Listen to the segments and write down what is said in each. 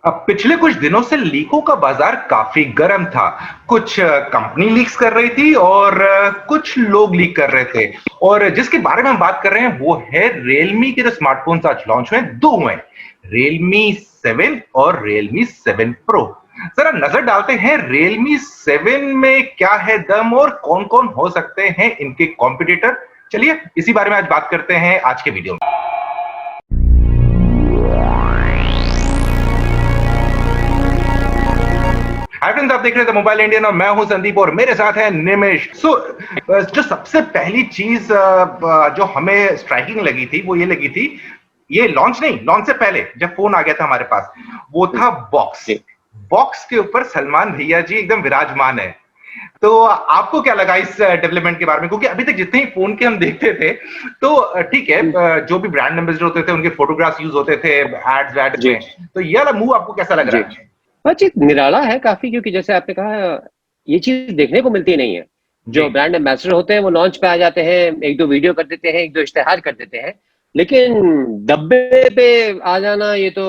अब पिछले कुछ दिनों से लीकों का बाजार काफी गर्म था। कुछ कंपनी लीक्स कर रही थी और कुछ लोग लीक कर रहे थे। और जिसके बारे में हम बात कर रहे हैं वो है रियलमी के जो स्मार्टफोन्स आज लॉन्च हुए, दो हुए, रियलमी 7 और रियलमी 7 प्रो। जरा नजर डालते हैं रियलमी 7 में क्या है दम और कौन कौन हो सकते हैं इनके कॉम्पिटिटर। चलिए इसी बारे में आज बात करते हैं आज के वीडियो में। हाय फ्रेंड्स, आप देख रहे थे मोबाइल इंडियन और मैं हूं संदीप और मेरे साथ है निमिष। जो सबसे पहली चीज जो हमें स्ट्राइकिंग लगी थी वो ये लगी थी, ये लॉन्च नहीं, लॉन्च से पहले जब फोन आ गया था हमारे पास, वो था बॉक्स। बॉक्स के ऊपर सलमान भैया जी एकदम विराजमान है। तो आपको क्या लगा इस डेवलपमेंट के बारे में? क्योंकि अभी तक जितने ही फोन के हम देखते थे तो ठीक है, जो भी ब्रांड एम्बेसडर होते थे उनके फोटोग्राफ्स यूज होते थे एड्स वैड्स में, तो ये वाला मूव आपको कैसा लग रहा है? हाँ चीज निराला है काफी, क्योंकि जैसे आपने कहा ये चीज देखने को मिलती नहीं है। जो ब्रांड एम्बेसडर होते हैं वो लॉन्च पे आ जाते हैं, एक दो वीडियो कर देते हैं, एक दो इश्तेहार कर देते हैं, लेकिन डब्बे पे आ जाना ये तो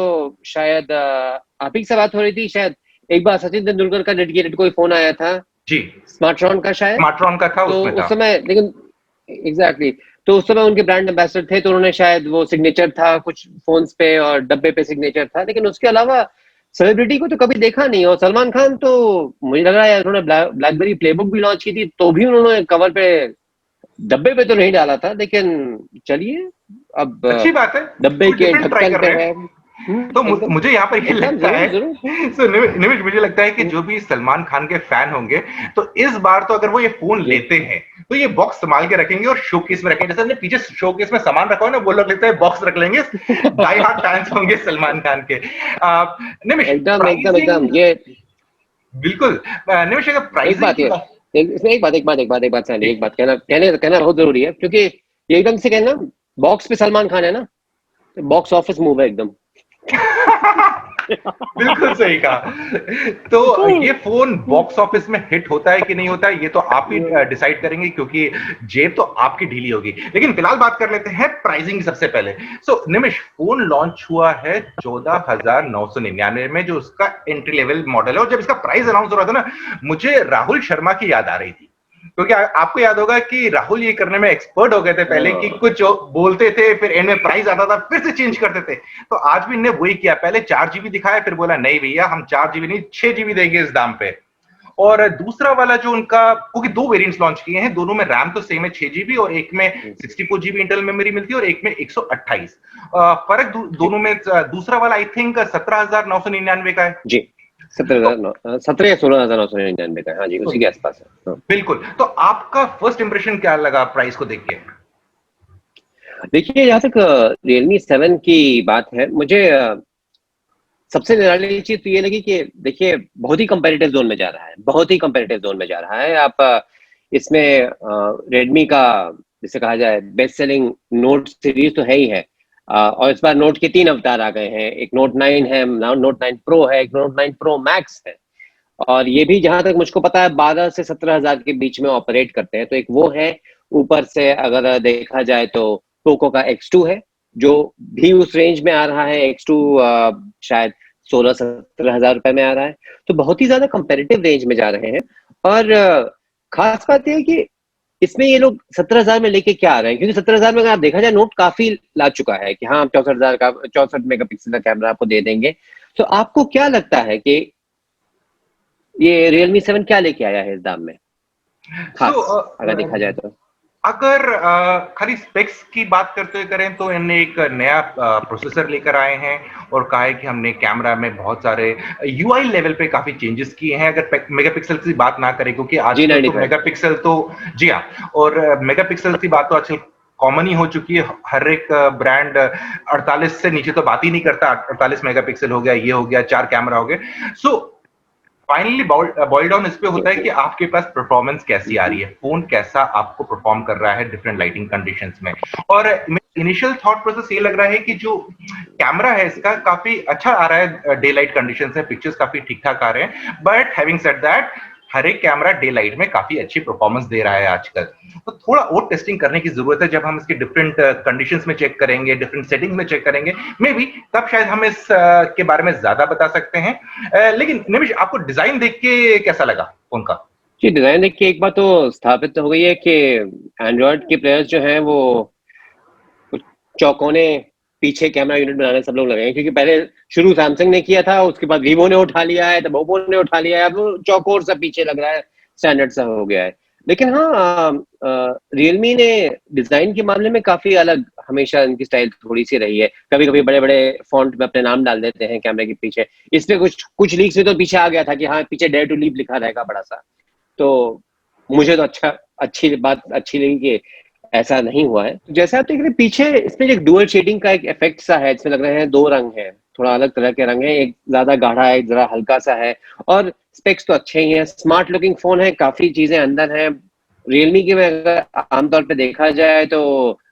शायद आप ही से बात हो रही थी, शायद एक बार सचिन तेंदुलकर का डेडिकेटेड कोई फोन आया था जी, स्मार्टफोन का, शायद स्मार्टफोन का था, तो उसमें था। उस समय, लेकिन एग्जैक्टली तो उस समय उनके ब्रांड एम्बेसडर थे तो उन्होंने शायद वो सिग्नेचर था कुछ फोन्स पे और डब्बे पे सिग्नेचर था, लेकिन उसके अलावा सेलिब्रिटी को तो कभी देखा नहीं। और सलमान खान तो मुझे लग रहा है उन्होंने ब्लैकबेरी प्लेबुक भी लॉन्च की थी तो भी उन्होंने कवर पे डब्बे पे तो नहीं डाला था, लेकिन चलिए अब अच्छी बात है, डब्बे के ढक्कन पे है। तो मुझे यहाँ पर ये लगता है, निमिष मुझे लगता है कि जो भी सलमान खान के फैन होंगे तो इस बार तो अगर वो ये फोन लेते हैं तो ये बॉक्स संभाल के रखेंगे और शोकेस में रखेंगे। जैसे हमने पीछे शोकेस में सामान रखा हो ना, वो लोग लगता है बॉक्स रख लेंगे। डाई हार्ड फैंस होंगे सलमान खान के। निमिष, एकदम एकदम एकदम ये बिल्कुल। निमिष, अगर प्राइसिंग की बात, इसमें एक बात कहना बहुत जरूरी है, क्योंकि ये एकदम से कहना बॉक्स पे सलमान खान है ना, बॉक्स ऑफिस मूव है एकदम। बिल्कुल सही कहा। तो ये फोन बॉक्स ऑफिस में हिट होता है कि नहीं होता है ये तो आप ही डिसाइड करेंगे, क्योंकि जेब तो आपकी ढीली होगी। लेकिन फिलहाल बात कर लेते हैं प्राइसिंग सबसे पहले। निमिष, फोन लॉन्च हुआ है 14,999 में, जो उसका एंट्री लेवल मॉडल है। और जब इसका प्राइस अनाउंस हो रहा था ना, मुझे राहुल शर्मा की याद आ रही थी, क्योंकि आपको याद होगा कि राहुल ये करने में एक्सपर्ट हो गए थे पहले, कि कुछ बोलते थे फिर एंड में प्राइस आता था फिर से चेंज करते थे। तो आज भी इन्हें वही किया, पहले 4 GB दिखाया, फिर बोला नहीं भैया हम 4 GB नहीं 6 GB देंगे इस दाम पे। और दूसरा वाला जो उनका, क्योंकि दो वेरिएंट्स लॉन्च किए हैं, दोनों में रैम तो सेम है 6 GB, और एक में 64 GB इंटरनल मेमोरी मिलती है और एक में 128। फर्क दोनों में, दूसरा वाला आई थिंक 17,999 का है जी, 17 या 16,999 का। हाँ जी, उसी के आसपास है। बिल्कुल। तो आपका फर्स्ट इंप्रेशन क्या लगा प्राइस को देख के? देखिए, जहां तक रियलमी 7 की बात है, मुझे सबसे निराली चीज तो ये लगी कि देखिए बहुत ही कंपेटिटिव जोन में जा रहा है, बहुत ही कंपेटिटिव जोन में जा रहा है। आप इसमें रेडमी का जिसे कहा जाए बेस्ट सेलिंग नोट सीरीज तो है ही है, और इस बार नोट के 3 अवतार आ गए हैं। एक नोट 9 है, नोट 9 प्रो है, एक नोट 9 प्रो मैक्स है, और ये भी जहां तक मुझको पता है 12 से 17 हजार के बीच में ऑपरेट करते हैं। तो एक वो है, ऊपर से अगर देखा जाए तो पोको का X2 है जो भी उस रेंज में आ रहा है। X2 शायद 16-17 हजार रुपए में आ रहा है, तो बहुत ही ज्यादा कंपेरेटिव रेंज में जा रहे हैं। और खास बात यह है कि इसमें ये लोग 17 हजार में लेके क्या आ रहे हैं, क्योंकि 17 हजार में अगर आप देखा जाए नोट काफी ला चुका है कि हाँ हम 64 हजार का 64 मेगापिक्सल का कैमरा आपको दे देंगे। तो आपको क्या लगता है कि ये रियलमी 7 क्या लेके आया है इस दाम में खास, अगर देखा जाए तो? अगर खाली स्पेक्स की बात करते हुए करें तो इन्हें एक नया प्रोसेसर लेकर आए हैं और कहा है कि हमने कैमरा में बहुत सारे यूआई लेवल पे काफी चेंजेस किए हैं। अगर मेगापिक्सल की बात ना करें, क्योंकि आज तो मेगापिक्सल तो, जी हाँ, और मेगापिक्सल की बात तो आजकल कॉमन ही हो चुकी है। हर एक ब्रांड 48 से नीचे तो बात ही नहीं करता। 48 मेगापिक्सल हो गया, ये हो गया, 4 कैमरा हो गए। सो फाइनली बॉयल डाउन इस पे होता है कि आपके पास परफॉर्मेंस कैसी आ रही है, फोन कैसा आपको परफॉर्म कर रहा है डिफरेंट लाइटिंग कंडीशंस में। और इनिशियल थॉट प्रोसेस ये लग रहा है कि जो कैमरा है इसका काफी अच्छा आ रहा है, डे लाइट कंडीशंस है, पिक्चर्स काफी ठीक ठाक आ रहे हैं। बट हैविंग सेड दैट, हर एक कैमरा डे लाइट में काफी अच्छी परफॉर्मेंस दे रहा है आजकल। तो थोड़ा और टेस्टिंग करने की जरूरत है, जब हम इसके डिफरेंट कंडीशंस में चेक करेंगे, डिफरेंट सेटिंग्स में चेक करेंगे, मे बी तब शायद हम इस के बारे में ज्यादा बता सकते हैं। लेकिन निमिष, आपको डिजाइन देख के कैसा लगा फोन का? जी, डिजाइन देख के एक बात तो स्थापित हो गई है कि एंड्रॉयड के प्लेयर्स जो हैं वो चौकोने पीछे कैमरा यूनिट बनाने सब लोग लगे हैं, क्योंकि पहले शुरू सैमसंग ने किया था, उसके बाद वीवो ने उठा लिया है, तब ओप्पो ने उठा लिया है, अब चौकोर सा पीछे लग रहा है, स्टैंडर्ड सा हो गया है। लेकिन हाँ, रियलमी ने डिजाइन के मामले में काफी अलग, हमेशा इनकी स्टाइल थोड़ी सी रही है। कभी कभी बड़े बड़े फॉन्ट में अपने नाम डाल देते हैं कैमरे के पीछे। इसमें कुछ कुछ लीक्स में तो पीछे आ गया था कि हाँ पीछे डेयर टू लीव लिखा रहेगा बड़ा सा। तो मुझे तो अच्छी बात अच्छी लगी कि ऐसा नहीं हुआ है। जैसे आप देख रहे हैं पीछे, इसमें एक डुअल शेडिंग का एक इफेक्ट सा है, इसमें लग रहे हैं दो रंग है, थोड़ा अलग तरह के रंग है, एक ज्यादा गाढ़ा है, एक जरा हल्का सा है। और स्पेक्स तो अच्छे ही हैं, स्मार्ट लुकिंग फोन है, काफी चीजें अंदर हैं। रियलमी के में अगर आमतौर पे देखा जाए तो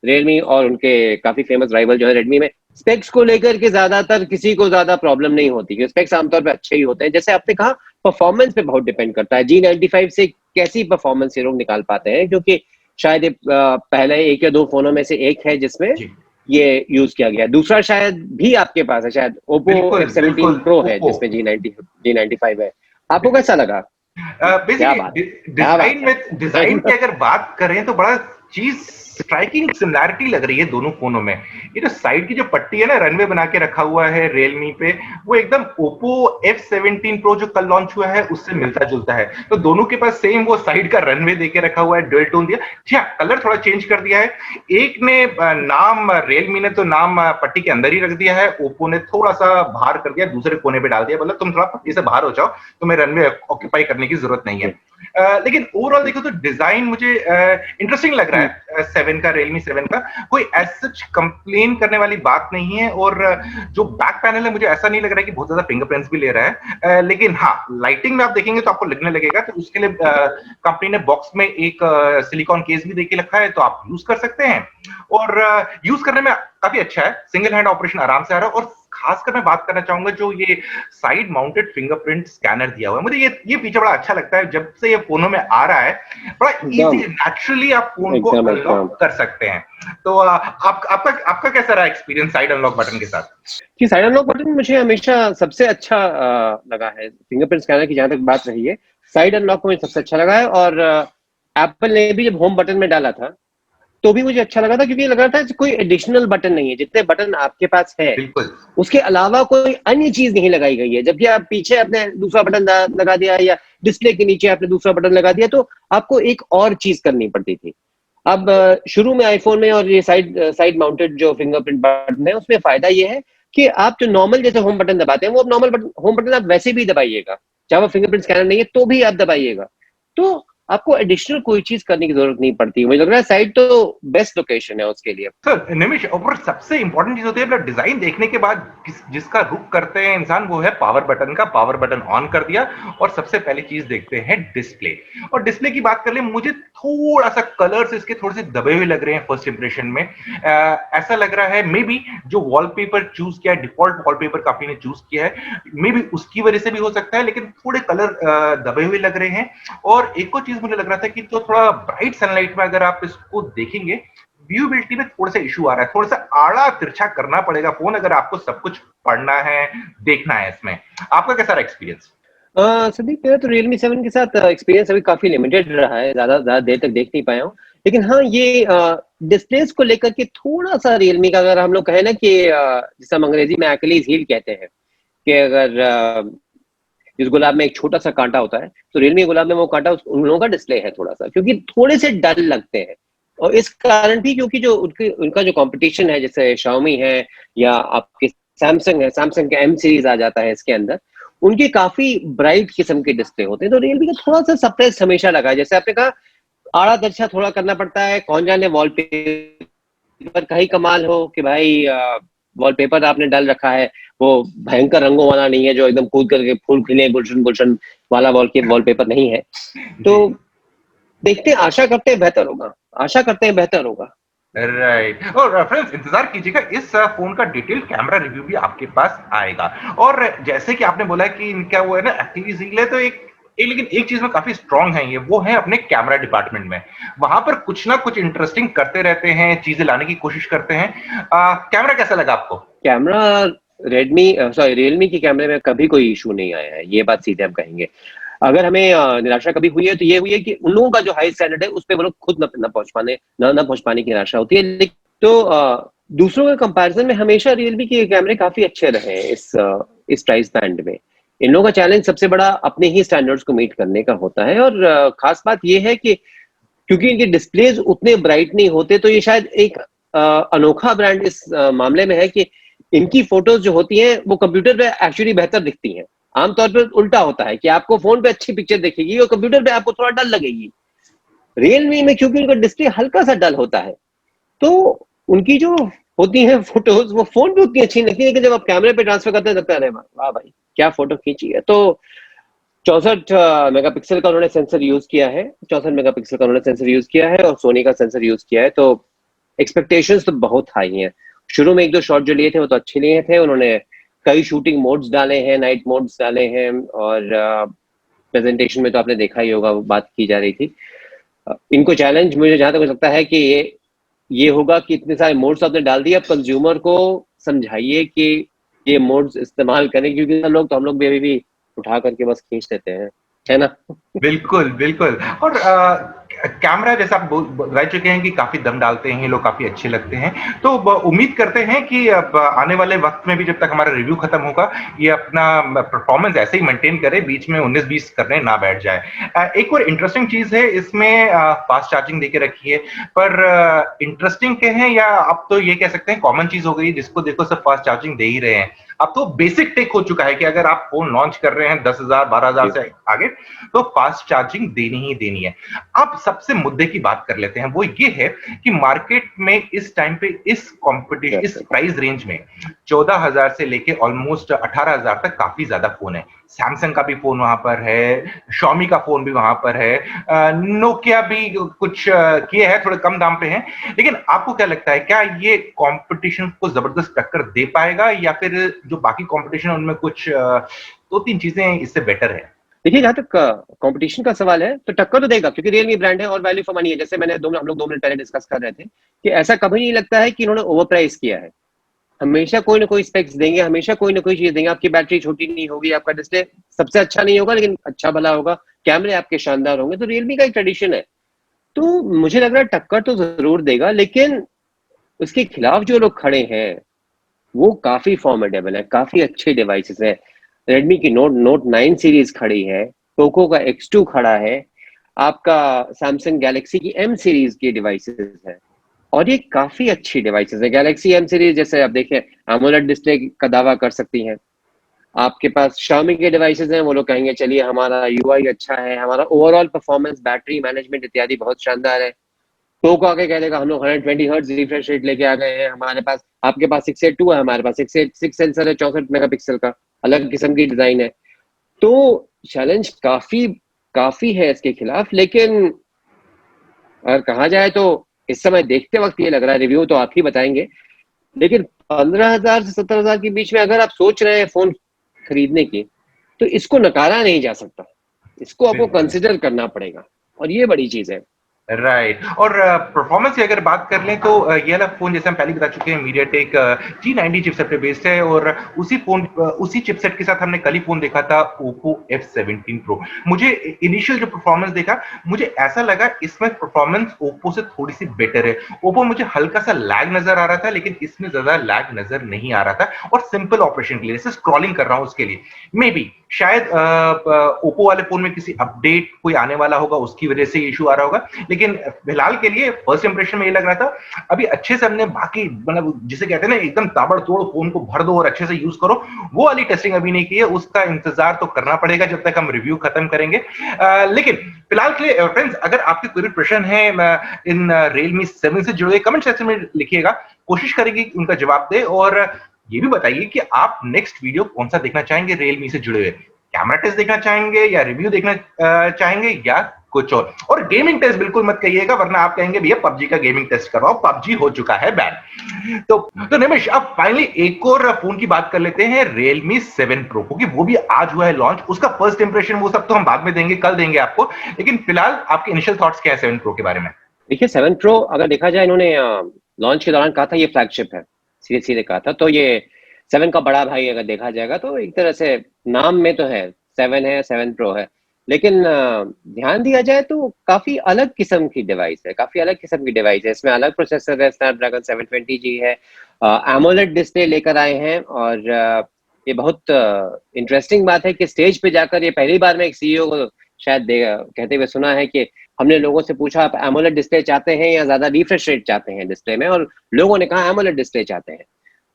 रियलमी और उनके काफी फेमस राइवल जो है रेडमी में स्पेक्स को लेकर के ज्यादातर किसी को ज्यादा प्रॉब्लम नहीं होती, क्योंकि स्पेक्स आमतौर पे अच्छे ही होते हैं। जैसे आपने कहा, परफॉर्मेंस पे बहुत डिपेंड करता है। G95 से कैसी परफॉर्मेंस ये लोग निकाल पाते हैं, क्योंकि शायद पहले एक या दो फोनों में से एक है जिसमें जी ये यूज किया गया। दूसरा शायद भी आपके पास है, शायद Oppo बिल्कुल F17 बिल्कुल। Pro है ओप्पो जिसमें G95 है। आपको कैसा लगा? क्या बात बेसिकली है, क्या बात डिजाइन की अगर बात करें तो बड़ा चीज स्ट्राइकिंग सिमिलैरिटी लग रही है दोनों फोनों में। ये जो साइड की जो पट्टी है ना, रनवे बना के रखा हुआ है रियलमी पे, वो एकदम Oppo F17 Pro जो कल लॉन्च हुआ है उससे मिलता जुलता है। तो दोनों के पास सेम वो साइड का रनवे देके रखा हुआ है, डुअल टोन दिया। जी हाँ, कलर थोड़ा चेंज कर दिया है। एक ने नाम, रियलमी ने तो नाम पट्टी के अंदर ही रख दिया है, Oppo ने थोड़ा सा बाहर कर दिया, दूसरे कोने पे डाल दिया, मतलब तुम थोड़ा पट्टी से बाहर हो जाओ, तुम्हें रनवे ऑक्यूपाई करने की जरूरत नहीं है। लेकिन ओवरऑल देखो तो डिजाइन मुझे इंटरेस्टिंग लग रहा है। 7 का, रियलमी 7 का कोई एज सच कंप्लेन करने वाली बात नहीं है। और जो बैक पैनल है, मुझे ऐसा नहीं लग रहा है कि बहुत ज्यादा फिंगरप्रिंट्स भी ले रहा है। लेकिन हाँ, लाइटिंग में आप देखेंगे तो आपको लगने लगेगा। तो उसके लिए कंपनी ने बॉक्स में एक सिलिकॉन केस भी देके रखा है, तो आप यूज कर सकते हैं। और यूज करने में काफी अच्छा है, सिंगल हैंड ऑपरेशन आराम से आ रहा है। और खासकर मैं बात करना चाहूंगा जो ये साइड माउंटेड फिंगरप्रिंट स्कैनर दिया हुआ है, मुझे ये फीचर बड़ा अच्छा लगता है। जब से ये फोनों में आ रहा है, बड़ा इजी, नेचुरली आप फोन को अनलॉक कर सकते हैं। तो आपका कैसा रहा एक्सपीरियंस साइड अनलॉक बटन के साथ? कि साइड अनलॉक बटन मुझे हमेशा सबसे अच्छा लगा है। फिंगरप्रिंट स्कैनर की जहां तक बात रही है, साइड अनलॉक मुझे सबसे अच्छा लगा है। और एप्पल ने भी जब होम बटन में डाला था तो भी मुझे अच्छा लगा था, क्योंकि लग रहा था कोई एडिशनल बटन नहीं है, जितने बटन आपके पास है बिल्कुल उसके अलावा कोई अन्य चीज नहीं लगाई गई है। जबकि आप पीछे आपने दूसरा बटन लगा दिया या डिस्प्ले के नीचे आपने दूसरा बटन लगा दिया, तो आपको एक और चीज करनी पड़ती थी। अब शुरू में आईफोन में और ये साइड माउंटेड जो फिंगरप्रिंट बटन है, उसमें फायदा ये है कि आप जो नॉर्मल जैसे होम बटन दबाते हैं, वो नॉर्मल बटन, होम बटन आप वैसे भी दबाइएगा, चाहे वो फिंगरप्रिंट स्कैनर नहीं है तो भी आप दबाइएगा, तो आपको एडिशनल कोई चीज करने की जरूरत नहीं पड़ती। मुझे लग रहा है साइड तो बेस्ट लोकेशन है उसके लिए। सर निमिष, और सबसे इंपॉर्टेंट चीज होती है डिजाइन देखने के बाद जिसका रुख करते हैं इंसान, वो है पावर बटन का। पावर बटन ऑन कर दिया और सबसे पहली चीज देखते हैं डिस्प्ले। और डिस्प्ले की बात कर ले, मुझे थोड़ा सा कलर्स इसके थोड़े से दबे हुए लग रहे हैं फर्स्ट इंप्रेशन में। ऐसा लग रहा है मे बी जो वॉलपेपर चूज किया है, डिफॉल्ट वॉलपेपर कंपनी ने चूज किया है, मे बी उसकी वजह से भी हो सकता है, लेकिन थोड़े कलर दबे हुए लग रहे हैं। और एक और चीज मुझे लग रहा था कि तो थोड़ा ब्राइट सनलाइट में अगर आप इसको देखेंगे, व्यूबिलिटी में थोड़ा सा इशू आ रहा है, थोड़ा सा आड़ा तिरछा करना पड़ेगा फोन अगर आपको सब कुछ पढ़ना है, देखना है इसमें। आपका कैसा रहा एक्सपीरियंस? संदीप, मेरा तो Realme 7 के साथ एक्सपीरियंस अभी काफी लिमिटेड रहा है, ज्यादा देर तक देख नहीं पाया हूँ। लेकिन हाँ, ये डिस्प्लेस को लेकर के थोड़ा सा Realme का, अगर हम लोग कहें ना कि जिसे हम अंग्रेजी में एक्लीज हील कहते हैं, कि अगर इस गुलाब में एक छोटा सा कांटा होता है, तो Realme गुलाब में वो कांटा उन लोगों का डिस्प्ले है थोड़ा सा, क्योंकि थोड़े से डल लगते हैं। और इस कारण भी क्योंकि जो उनका जो कंपटीशन है, जैसे Xiaomi है या आपके सैमसंग है, सैमसंग के M सीरीज आ जाता है इसके अंदर, उनके काफी ब्राइट किस्म के डिस्प्ले होते हैं। तो Realme का थोड़ा सा सप्रेस हमेशा लगा है। जैसे आपने कहा, आड़ा तिरछा थोड़ा करना पड़ता है, कौन जाने वॉलपेपर का ही कमाल हो कि भाई वॉलपेपर आपने डाल रखा है, वो भयंकर रंगों वाला नहीं है जो एकदम कूद करके फूल खिले गुलशन गुलशन वाला वॉलपेपर नहीं है। तो देखते हैं, आशा करते हैं बेहतर होगा, आशा करते हैं बेहतर होगा। राइट। और फ्रेंड्स, इंतजार कीजिएगा, इस फोन का डिटेल कैमरा रिव्यू भी आपके पास आएगा। और जैसे कि आपने बोला कि इनका वो है ना एक्टिव हील है, तो एक लेकिन एक चीज में काफी स्ट्रांग है ये, वो है अपने कैमरा डिपार्टमेंट में। वहां पर कुछ ना कुछ इंटरेस्टिंग करते रहते हैं, चीजें लाने की कोशिश करते हैं। कैमरा कैसा लगा आपको? कैमरा रियलमी के कैमरे में कभी कोई इशू नहीं आया है, ये बात सीधे हम कहेंगे। अगर हमें निराशा कभी हुई है तो ये हुई है कि उन लोगों का जो हाई स्टैंडर्ड है उस पर वो लोग खुद न पहुंच पाने की निराशा होती है। लेकिन दूसरों के कंपैरिजन में हमेशा रियलमी के कैमरे काफी अच्छे रहे हैं इस प्राइस बैंड में। इन लोगों का चैलेंज सबसे बड़ा अपने ही स्टैंडर्ड्स को मीट करने का होता है, और खास बात यह है कि क्योंकि इनके डिस्प्लेज उतने ब्राइट नहीं होते, तो ये शायद एक अनोखा ब्रांड इस मामले में है कि इनकी फोटोज जो होती हैं वो कंप्यूटर पे एक्चुअली बेहतर दिखती हैं। आमतौर पर उल्टा होता है कि आपको फोन पे अच्छी पिक्चर दिखेगी और कंप्यूटर पे आपको थोड़ा डल लगेगी। रियलमी में क्योंकि उनका डिस्प्ले हल्का सा डल होता है, तो उनकी जो होती है फोटोज वो फोन पे उतनी अच्छी नहीं लगती, लेकिन जब आप कैमरे पे ट्रांसफर करते हैं लगता है अरे वाह भाई क्या फोटो खींची है। तो 64 मेगापिक्सल का उन्होंने सेंसर यूज किया है, 64 मेगापिक्सल का उन्होंने सेंसर यूज किया है और सोनी का सेंसर यूज किया है, तो एक्सपेक्टेशंस तो बहुत हाई हैं। शुरू में एक दो शॉट जो लिए थे वो तो अच्छे लिए थे, उन्होंने कई शूटिंग मोड्स डाले हैं, नाइट मोड्स डाले हैं, और प्रेजेंटेशन में तो आपने देखा ही होगा, वो बात की जा रही थी। इनको चैलेंज मुझे जहां तक लगता है कि ये होगा कि इतने सारे मोड्स आपने डाल दिए, अब कंज्यूमर को समझाइए कि ये मोड्स इस्तेमाल करें, क्योंकि हम लोग भी अभी भी उठा करके बस खींच देते हैं, है ना। बिल्कुल बिल्कुल। और कैमरा जैसा आप बता चुके हैं कि काफी दम डालते हैं लोग, काफी अच्छे लगते हैं। तो उम्मीद करते हैं कि अब आने वाले वक्त में भी जब तक हमारा रिव्यू खत्म होगा, ये अपना परफॉर्मेंस ऐसे ही मेंटेन करे, बीच में 19-20 करने ना बैठ जाए। एक और इंटरेस्टिंग चीज है इसमें, फास्ट चार्जिंग देके रखी है, पर इंटरेस्टिंग कहें या अब तो ये कह सकते हैं कॉमन चीज हो गई, जिसको देखो सब फास्ट चार्जिंग दे ही रहे हैं। अब तो बेसिक टेक हो चुका है कि अगर आप फोन लॉन्च कर रहे हैं 10,000 12,000 से आगे, तो फास्ट चार्जिंग देनी ही देनी है। अब सबसे मुद्दे की बात कर लेते हैं, वो ये है कि मार्केट में इस टाइम पे इस कंपटीशन, इस प्राइस रेंज में 14,000 से लेके ऑलमोस्ट 18,000 तक काफी ज्यादा फोन है। सैमसंग का भी फोन वहां पर है, शॉमी का फोन भी वहां पर है, नोकिया भी कुछ किए हैं, थोड़े कम दाम पे हैं। लेकिन आपको क्या लगता है, क्या ये कंपटीशन को जबरदस्त टक्कर दे पाएगा, या फिर जो बाकी कंपटीशन है उनमें कुछ दो तीन चीजें इससे बेटर है? देखिए, जहां तक कंपटीशन का सवाल है तो टक्कर तो देगा, क्योंकि रियलमी ब्रांड है और वैल्यू फॉर मनी है। जैसे हम लोग 2 मिनट पहले डिस्कस कर रहे थे कि ऐसा कभी नहीं लगता है कि इन्होंने ओवर प्राइस किया है। हमेशा कोई ना कोई स्पेक्स देंगे, हमेशा कोई ना कोई चीज देंगे। आपकी बैटरी छोटी नहीं होगी, आपका डिस्प्ले सबसे अच्छा नहीं होगा लेकिन अच्छा भला होगा, कैमरे आपके शानदार होंगे। तो रियलमी का एक ट्रेडिशन है, तो मुझे लग रहा है टक्कर तो जरूर देगा, लेकिन उसके खिलाफ जो लोग खड़े हैं वो काफी फॉर्मेडेबल है, काफी अच्छे डिवाइसेस है। रेडमी की नोट 9 सीरीज खड़ी है, पोको का X2 खड़ा है, आपका सैमसंग गैलेक्सी की M सीरीज की डिवाइसेस है, और ये काफी अच्छी डिवाइसेस है। गैलेक्सी M सीरीज जैसे आप देखें AMOLED डिस्प्ले का दावा कर सकती हैं। आपके पास Xiaomi के डिवाइसेस हैं, वो लोग कहेंगे चलिए हमारा UI अच्छा है, हमारा ओवरऑल परफॉर्मेंस, बैटरी मैनेजमेंट इत्यादि बहुत शानदार है। पोको आके कह देगा हम लोग 120 हर्ट्ज रिफ्रेश रेट लेके आ गए हैं हमारे पास। आपके पास 682 है, हमारे पास 686 सेंसर है, 64 मेगापिक्सल का, अलग किस्म की डिजाइन है। तो चैलेंज काफी काफी है इसके खिलाफ, लेकिन अगर कहा जाए तो इस समय देखते वक्त ये लग रहा है, रिव्यू तो आप ही बताएंगे, लेकिन 15,000 से 17,000 के बीच में अगर आप सोच रहे हैं फोन खरीदने की, तो इसको नकारा नहीं जा सकता, इसको आपको कंसिडर करना पड़ेगा, और ये बड़ी चीज है। राइट। और परफॉर्मेंस की अगर बात कर लें तो ये वाला फोन जैसे हम पहले बता चुके हैं MediaTek G90 चिपसेट पे बेस्ड है, और उसी चिपसेट के साथ हमने कल ही फोन देखा था Oppo F17 Pro। मुझे इनिशियल जो परफॉर्मेंस देखा, मुझे ऐसा लगा इसमें परफॉर्मेंस Oppo से थोड़ी सी बेटर है। Oppo मुझे हल्का सा लैग नजर आ रहा था, लेकिन इसमें ज्यादा लैग नजर नहीं आ रहा था, और सिंपल ऑपरेशन के लिए, जैसे स्क्रॉलिंग कर रहा हूं उसके लिए मे बी शायद Oppo वाले फोन में किसी अपडेट कोई आने वाला होगा, उसकी वजह से इशू आ रहा होगा। लेकिन फिलहाल के लिए फर्स्ट इंप्रेशन में ये लग रहा था अभी अच्छे से हमने बाकी, मतलब जिसे कहते हैं ना एकदम ताबड़तोड़ फोन को भर दो और अच्छे से यूज करो, वो वाली टेस्टिंग अभी नहीं की है। उसका इंतजार तो करना पड़ेगा जब तक हम रिव्यू खत्म करेंगे। लेकिन फिलहाल के लिए फ्रेंड्स, अगर आपके कोई भी प्रश्न है इन Realme 7 से जुड़े, कमेंट सेक्शन में लिखिएगा, कोशिश करेंगे उनका जवाब दे। और ये भी बताइए कि आप नेक्स्ट वीडियो कौन सा देखना चाहेंगे Realme से जुड़े हुए, कैमरा टेस्ट देखना चाहेंगे या रिव्यू देखना चाहेंगे, या कुछ और गेमिंग टेस्ट बिल्कुल मत कहिएगा, वरना आप कहेंगे भैया पबजी का गेमिंग टेस्ट करवाओ, पबजी हो चुका है बैन। तो निमिष, अब फाइनली एक और फोन की बात कर लेते हैं, Realme 7 Pro, क्योंकि वो भी आज हुआ है लॉन्च। उसका फर्स्ट इंप्रेशन वो सब तो हम बाद में देंगे, कल देंगे आपको, लेकिन फिलहाल आपके इनिशियल थॉट्स क्या है 7 Pro के बारे में? देखिए 7 Pro अगर देखा जाए, इन्होंने लॉन्च के दौरान कहा था ये फ्लैगशिप है, सीधे सीधे कहा था, तो ये 7 का बड़ा भाई अगर देखा जाएगा तो एक तरह से नाम में तो है 7 है, 7 Pro है, लेकिन ध्यान दिया जाए तो काफी अलग किस्म की डिवाइस है, काफी अलग किस्म की डिवाइस है। इसमें अलग प्रोसेसर है, स्नैपड्रैगन 720G है, एमोलेड डिस्प्ले लेकर आए हैं, और ये बहुत इंटरेस्टिंग बात है कि स्टेज पे जाकर ये पहली बार में एक सीईओ को शायद कहते हुए सुना है कि हमने लोगों से पूछा आप एमोलेड डिस्प्ले चाहते हैं या ज्यादा रिफ्रेश रेट चाहते हैं डिस्प्ले में, और लोगों ने कहा एमोलेड डिस्प्ले चाहते हैं।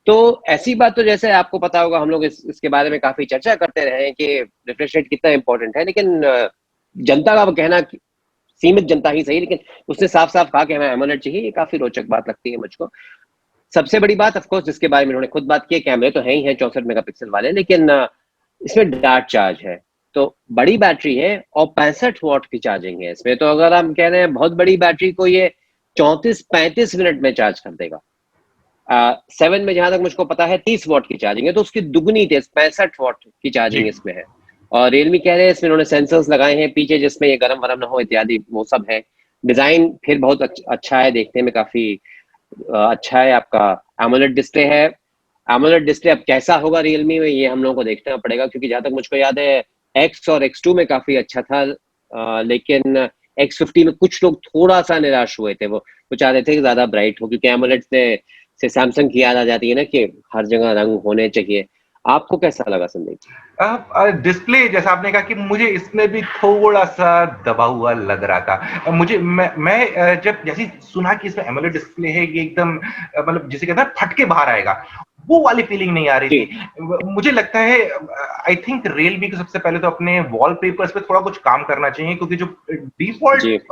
तो ऐसी बात तो जैसे आपको पता होगा, हम लोग इसके बारे में काफी चर्चा करते रहे हैं कि रिफ्रेश रेट कितना इंपॉर्टेंट है, लेकिन जनता का कहना, सीमित जनता ही सही, लेकिन उसने साफ साफ कहा कि हमें एमोलेड चाहिए। ये काफी रोचक बात लगती है मुझको। सबसे बड़ी बात ऑफकोर्स जिसके बारे में उन्होंने खुद बात की है, कैमरे तो है ही है 64 मेगापिक्सल वाले, लेकिन इसमें डार्ट चार्ज है, तो बड़ी बैटरी है और 65 वॉट की चार्जिंग है इसमें। तो अगर हम कह रहे हैं बहुत बड़ी बैटरी को ये 34-35 मिनट में चार्ज कर देगा। 7 में जहां तक मुझको पता है 30 वॉट की चार्जिंग है, तो उसकी दुगनी तेज 65 वॉट की चार्जिंग इसमें है। और रियलमी कह रहे हैं इसमें उन्होंने सेंसर्स लगाए हैं पीछे जिसमें ये गर्म वरम ना हो इत्यादि, वो सब है। डिजाइन फिर बहुत अच्छा है, देखने में काफी अच्छा है। आपका एमोलेड डिस्प्ले है। एमोलेड डिस्प्ले अब कैसा होगा रियलमी में, ये हम लोगों को देखना पड़ेगा, क्योंकि जहां तक मुझको याद है X और X2 में काफी अच्छा था, लेकिन X50 में कुछ लोग थोड़ा सा निराश हुए थे। वो चाह रहे थे कि ज्यादा ब्राइट हो, क्योंकि एमोलेड से सैमसंग की याद आ जाती है ना कि हर जगह रंग होने चाहिए। आपको कैसा लगा संदीप? डिस्प्ले जैसा आपने कहा कि मुझे इसमें भी थोड़ा सा दबा हुआ लग रहा था। मैं जब जैसे सुना कि इसमें एमोलेड डिस्प्ले है, ये एकदम मतलब जिसे कहते हैं फट के बाहर आएगा, वो वाली फीलिंग नहीं आ रही थी। मुझे लगता है आई थिंक Realme को सबसे पहले तो अपने वॉलपेपर्स पे थोड़ा कुछ काम करना चाहिए, क्योंकि जो डिफॉल्ट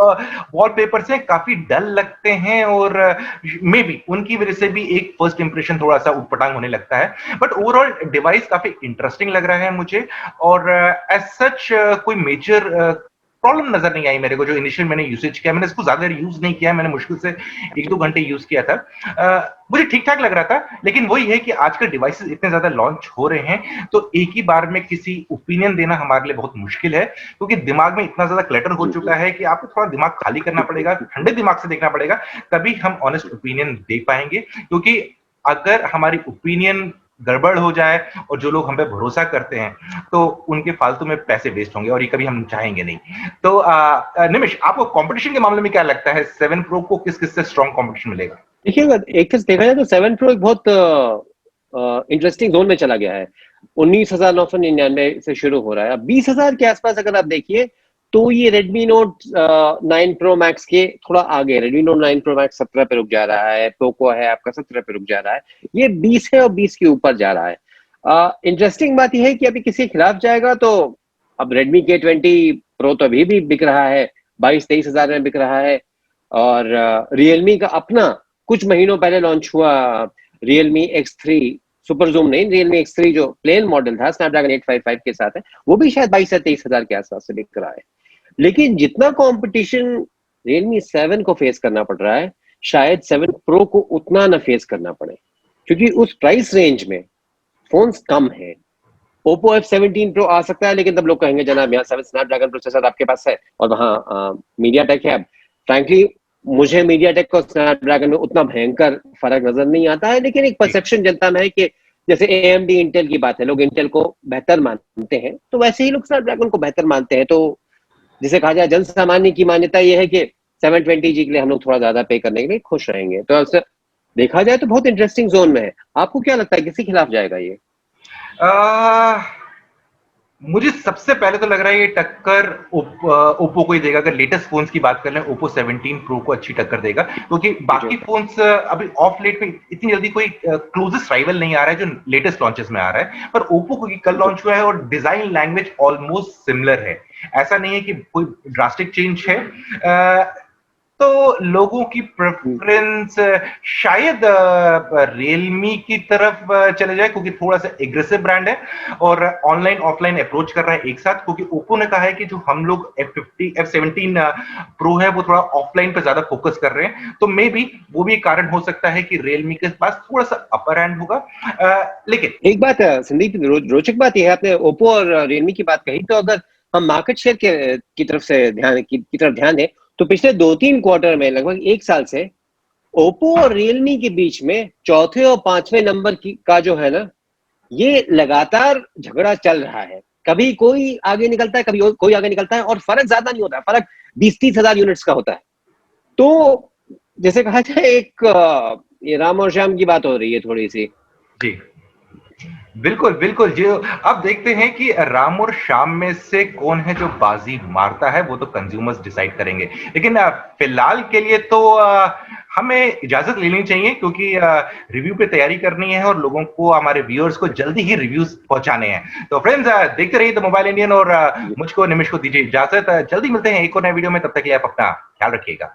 वॉलपेपर्स हैं काफी डल लगते हैं, और मे बी उनकी वजह से भी एक फर्स्ट इंप्रेशन थोड़ा सा उटपटांग होने लगता है। बट ओवरऑल डिवाइस काफी इंटरेस्टिंग लग रहा है मुझे, और एज सच कोई मेजर प्रॉब्लम नजर नहीं आई मेरे को। जो इनिशियल मैंने यूसेज किया, मैंने इसको ज्यादा यूज नहीं किया, मैंने मुश्किल से 1-2 घंटे यूज किया था। मुझे ठीक ठाक लग रहा था, लेकिन वही है कि आजकल डिवाइसेस इतने ज्यादा लॉन्च हो रहे हैं, तो एक ही बार में किसी ओपिनियन देना हमारे लिए बहुत मुश्किल है, क्योंकि दिमाग में इतना ज्यादा क्लटर हो चुका है कि आपको थोड़ा दिमाग खाली करना पड़ेगा, ठंडे दिमाग से देखना पड़ेगा, तभी हम ऑनेस्ट ओपिनियन दे पाएंगे। क्योंकि अगर हमारी ओपिनियन गड़बड़ हो जाए और जो लोग हम पे भरोसा करते हैं, तो उनके फालतू में पैसे वेस्ट होंगे, और ये कभी हम चाहेंगे नहीं। तो निमिष, आपको कंपटीशन के मामले में क्या लगता है, 7 Pro को किस किस से स्ट्रॉन्ग कंपटीशन मिलेगा? देखिए एक चीज देखा जाए तो 7 Pro एक बहुत इंटरेस्टिंग जोन में चला गया है। 19,999 से शुरू हो रहा है, अब 20,000 के आसपास अगर आप देखिए तो ये Redmi Note 9 Pro Max के थोड़ा आगे। Redmi Note 9 Pro Max 17 पे रुक जा रहा है, पोको है आपका 17 पे रुक जा रहा है, ये 20 है और 20 के ऊपर जा रहा है। इंटरेस्टिंग बात यह है कि अभी किसी के खिलाफ जाएगा तो अब Redmi K20 Pro तो अभी भी बिक रहा है, 22-23 हजार में बिक रहा है। और Realme का अपना कुछ महीनों पहले लॉन्च हुआ Realme X3 सुपर जूम नहीं, Realme X3 जो प्लेन मॉडल था स्नैपड्रैगन 855 के साथ है, वो भी शायद 22 से 23 हजार के आसपास से बिक रहा है। लेकिन जितना कंपटीशन Realme 7 को फेस करना पड़ रहा है, शायद 7 Pro को उतना ना फेस करना पड़े, क्योंकि उस प्राइस रेंज में फोन्स कम है। Oppo F17 Pro आ सकता है, लेकिन तब लोग कहेंगे जनाब यहाँ 7 स्नैपड्रैगन प्रोसेसर आपके पास है और वहाँ MediaTek है। फ्रैंकली मुझे MediaTek और स्नैपड्रैगन में उतना भयंकर फर्क नजर नहीं आता है, लेकिन एक परसेप्शन जनता में है कि जैसे AMD इंटेल की बात है, लोग इंटेल को बेहतर मानते हैं, तो वैसे ही लोग स्नैपड्रैगन को बेहतर मानते हैं। तो जिसे कहा जाए जन सामान्य की मान्यता यह है कि 720G के लिए हम लोग थोड़ा ज्यादा पे करने के लिए खुश रहेंगे। तो अक्सर देखा जाए तो बहुत इंटरेस्टिंग जोन में है। आपको क्या लगता है किसी खिलाफ जाएगा ये? मुझे सबसे पहले तो लग रहा है ये टक्कर ओप्पो को ही देगा। अगर लेटेस्ट फोन्स की बात कर लें, ओप्पो 17 Pro को अच्छी टक्कर देगा, क्योंकि बाकी फोन्स अभी ऑफ लेट में इतनी जल्दी कोई क्लोजेस्ट राइवल नहीं आ रहा है जो लेटेस्ट लॉन्चेस में आ रहा है। पर ओप्पो को कल लॉन्च हुआ है और डिजाइन लैंग्वेज ऑलमोस्ट सिमिलर है, ऐसा नहीं है कि कोई ड्रास्टिक चेंज है। तो लोगों की प्रेफरेंस शायद रियलमी की तरफ चले जाए, क्योंकि थोड़ा सा एग्रेसिव ब्रांड है और ऑनलाइन ऑफलाइन अप्रोच कर रहा है एक साथ, क्योंकि ओप्पो ने कहा है कि जो हम लोग F50 F17 प्रो है वो थोड़ा ऑफलाइन पे ज्यादा फोकस कर रहे हैं, तो मे बी वो भी एक कारण हो सकता है कि रियलमी के पास थोड़ा सा अपर हैंड होगा। लेकिन एक बात संदीप, रोचक बात यह है, आपने ओप्पो और रियलमी की बात कही, तो अगर हम मार्केट शेयर की तरफ से की तरफ ध्यान दें, तो पिछले 2-3 क्वार्टर में लगभग 1 साल से ओप्पो और रियलमी के बीच में चौथे और पांचवें नंबर का जो है ना, ये लगातार झगड़ा चल रहा है। कभी कोई आगे निकलता है, कभी कोई आगे निकलता है, और फर्क ज्यादा नहीं होता है, फर्क 20-30 हजार यूनिट्स का होता है। तो जैसे कहा जाए, एक ये राम और श्याम की बात हो रही है थोड़ी सी। जी बिल्कुल बिल्कुल, जो अब देखते हैं कि राम और श्याम में से कौन है जो बाजी मारता है, वो तो कंज्यूमर्स डिसाइड करेंगे। लेकिन फिलहाल के लिए तो हमें इजाजत लेनी चाहिए, क्योंकि रिव्यू पे तैयारी करनी है और लोगों को, हमारे व्यूअर्स को जल्दी ही रिव्यूज पहुंचाने हैं। तो फ्रेंड्स, देखते रहिए द मोबाइल इंडियन, और मुझको निमिष को दीजिए इजाजत। जल्दी मिलते हैं एक और नए वीडियो में, तब तक के लिए आप अपना ख्याल रखिएगा।